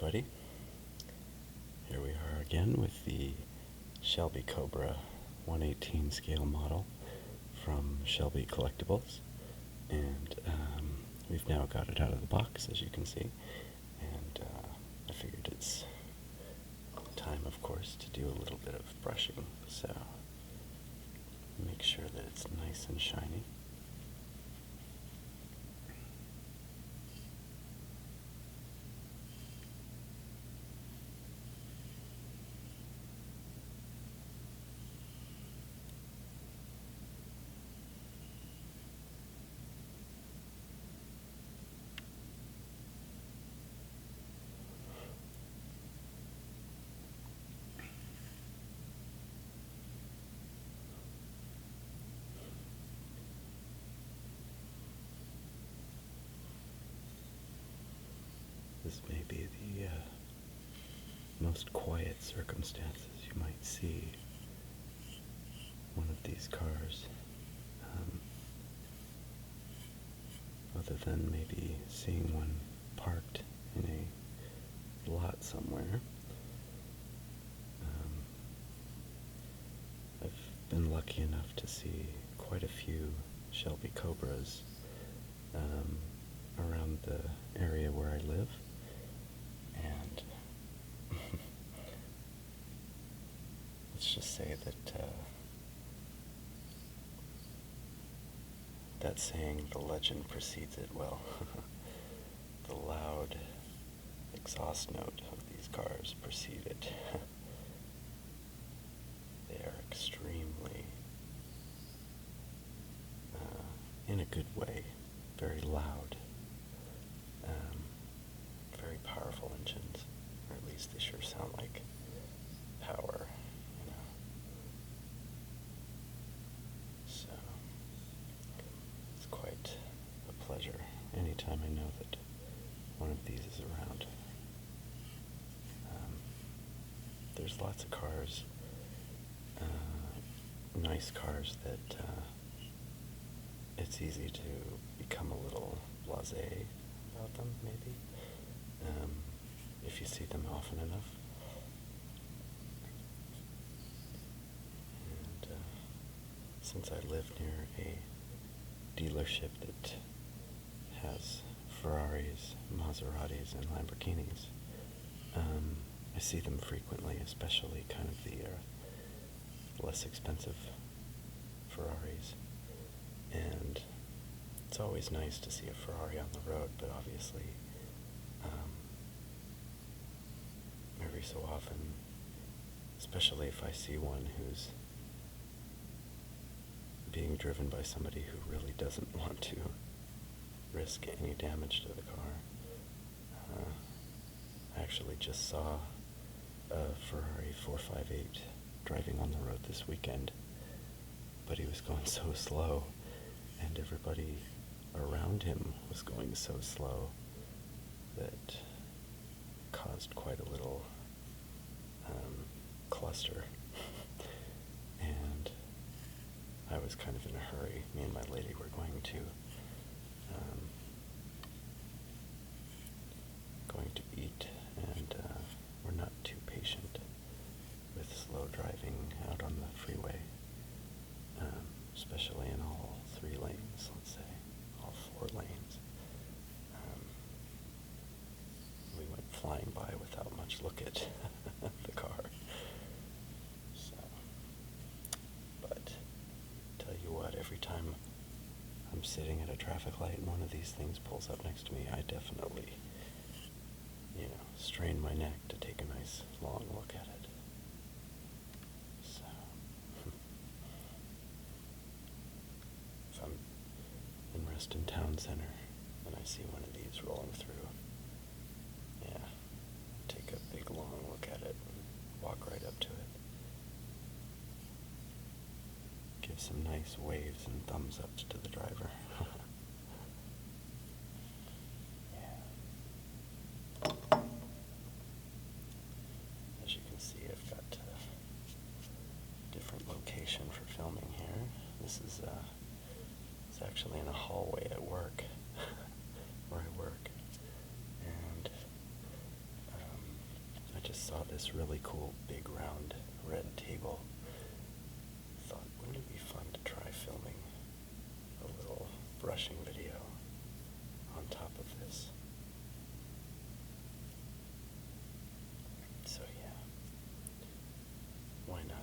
everybody. Here we are again with the Shelby Cobra 118 scale model from Shelby Collectibles. And we've now got it out of the box, as you can see. And I figured it's time, of course, to do a little bit of brushing. So make sure that it's nice and shiny. This may be the most quiet circumstances you might see one of these cars, other than maybe seeing one parked in a lot somewhere. I've been lucky enough to see quite a few Shelby Cobras around the area where I live. And let's just say that that saying, the legend precedes it, well, the loud exhaust note of these cars precede it. They are extremely, in a good way, very loud. Very powerful engines, or at least they sure sound like power, you know. So, it's quite a pleasure anytime I know that one of these is around. There's lots of cars, nice cars that it's easy to become a little blasé about them, maybe. If you see them often enough. And since I live near a dealership that has Ferraris, Maseratis, and Lamborghinis, I see them frequently, especially kind of the less expensive Ferraris. And it's always nice to see a Ferrari on the road, but obviously every so often, especially if I see one who's being driven by somebody who really doesn't want to risk any damage to the car. I actually just saw a Ferrari 458 driving on the road this weekend, but he was going so slow, and everybody around him was going so slow that caused quite a little cluster. And I was kind of in a hurry. Me and my lady were going to eat, and we're not too patient with slow driving out on the freeway, especially in all 3 lanes, let's say, all 4 lanes. We went flying by without much look at the car. So, but tell you what, every time I'm sitting at a traffic light and one of these things pulls up next to me, I definitely, strain my neck to take a nice long look at it. So, if I'm in Reston Town Center and I see one of these rolling through, yeah, take a big long look at it and walk right up to it. Give some nice waves and thumbs ups to the driver. As you can see, I've got a different location for filming here. This is it's actually in a hallway at work, where I work, and just saw this really cool big round red table. Thought, wouldn't it be fun to try filming a little brushing video on top of this? So yeah, why not?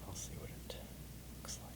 I'll see what it looks like.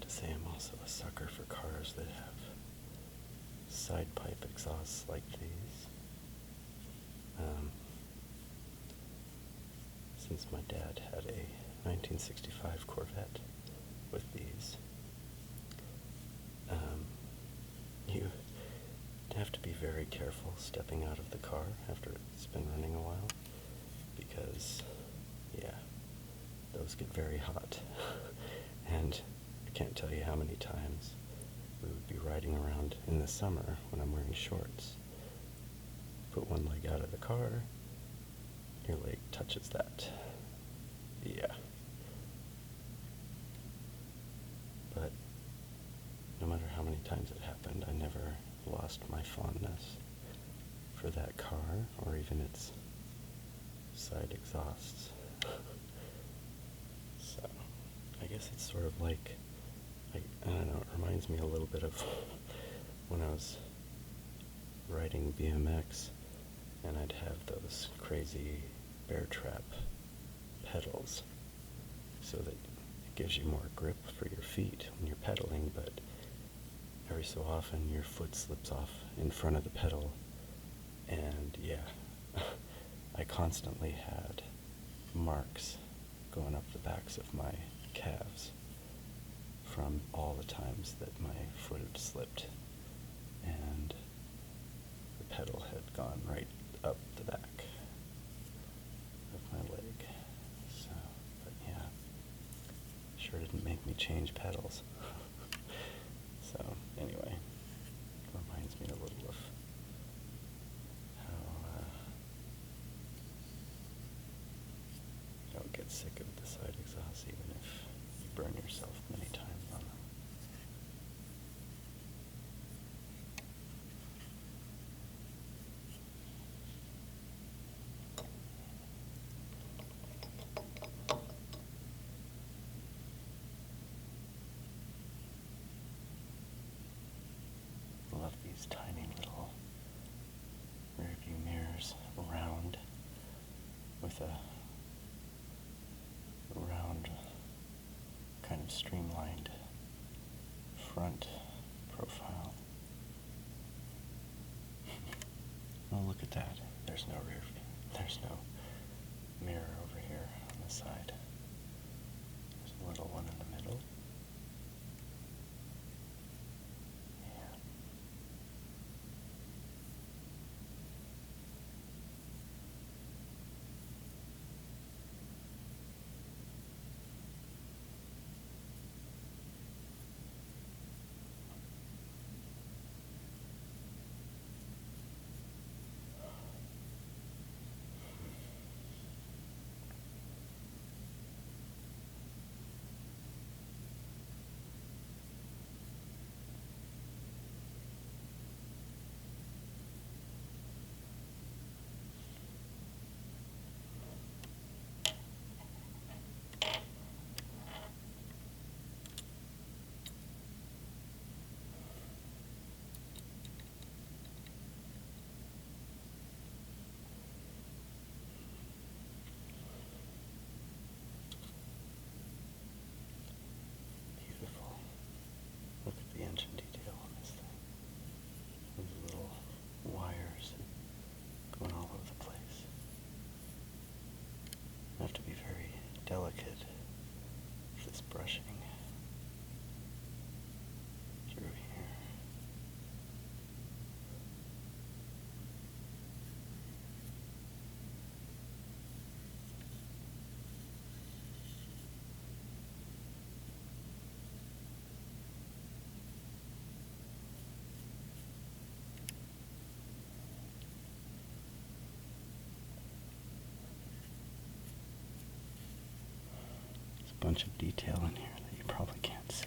Say I'm also a sucker for cars that have side pipe exhausts like these. Since my dad had a 1965 Corvette with these, you have to be very careful stepping out of the car after it's been running a while, because, yeah, those get very hot. And I can't tell you how many times we would be riding around in the summer when I'm wearing shorts. Put one leg out of the car, your leg touches that. Yeah. But no matter how many times it happened, I never lost my fondness for that car or even its side exhausts. So, I guess it's sort of like, I don't know, it reminds me a little bit of when I was riding BMX and I'd have those crazy bear trap pedals so that it gives you more grip for your feet when you're pedaling, but every so often your foot slips off in front of the pedal, and yeah, I constantly had marks going up the backs of my calves from all the times that my foot had slipped and the pedal had gone right up the back of my leg. So, but yeah, sure didn't make me change pedals. So, anyway, it reminds me a little of how you don't get sick of the side exhaust even if you burn yourself many times on them. Love these tiny little rear view mirrors, round, with a round, kind of streamlined front profile. Oh, look at that. There's no rear view. There's no mirror over here on the side. There's a little one in the middle. Yeah. delicate is this brushing through here. Bunch of detail in here that you probably can't see,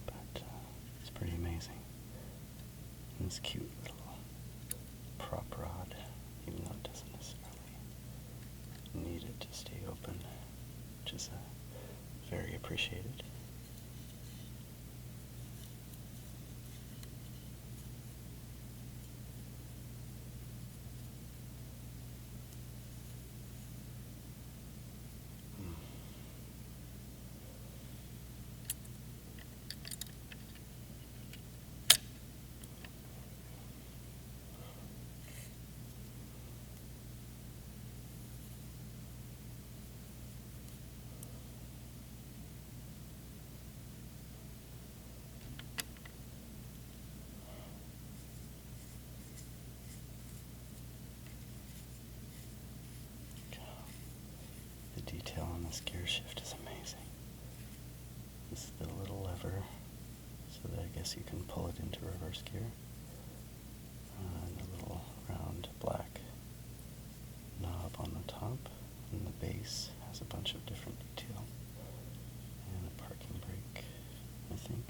but it's pretty amazing. And this cute little prop rod, even though it doesn't necessarily need it to stay open, which is very appreciated. Detail on this gear shift is amazing. This is the little lever, so that I guess you can pull it into reverse gear. And the little round black knob on the top, and the base has a bunch of different detail. And a parking brake, I think.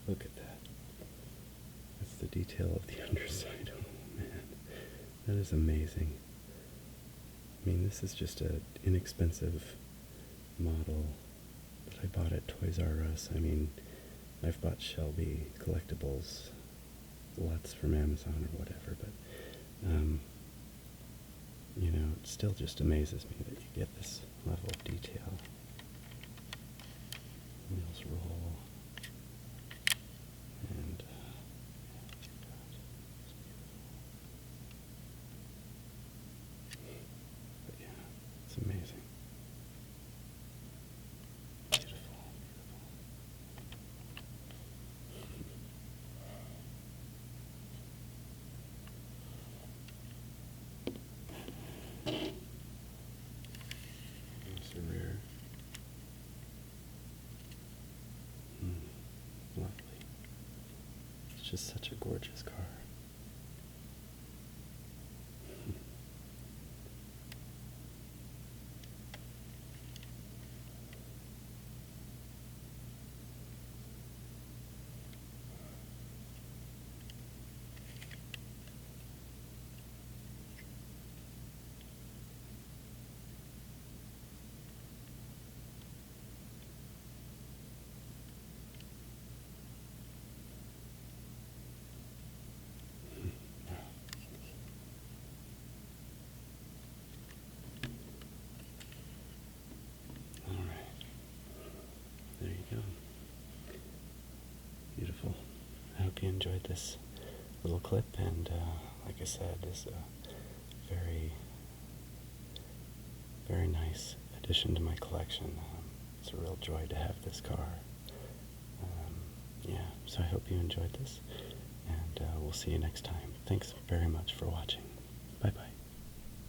Look at that. That's the detail of the underside. Oh man, that is amazing. I mean, this is just an inexpensive model that I bought at Toys R Us. I mean, I've bought Shelby Collectibles lots from Amazon or whatever, but you know, it still just amazes me that you get this level of detail. Wheels roll. And but yeah, it's amazing. Beautiful, beautiful. There's the rear. Lovely. It's just such a gorgeous car. Beautiful. I hope you enjoyed this little clip, and like I said, it's a very, very nice addition to my collection. It's a real joy to have this car. Yeah, so I hope you enjoyed this, and we'll see you next time. Thanks very much for watching. Bye-bye.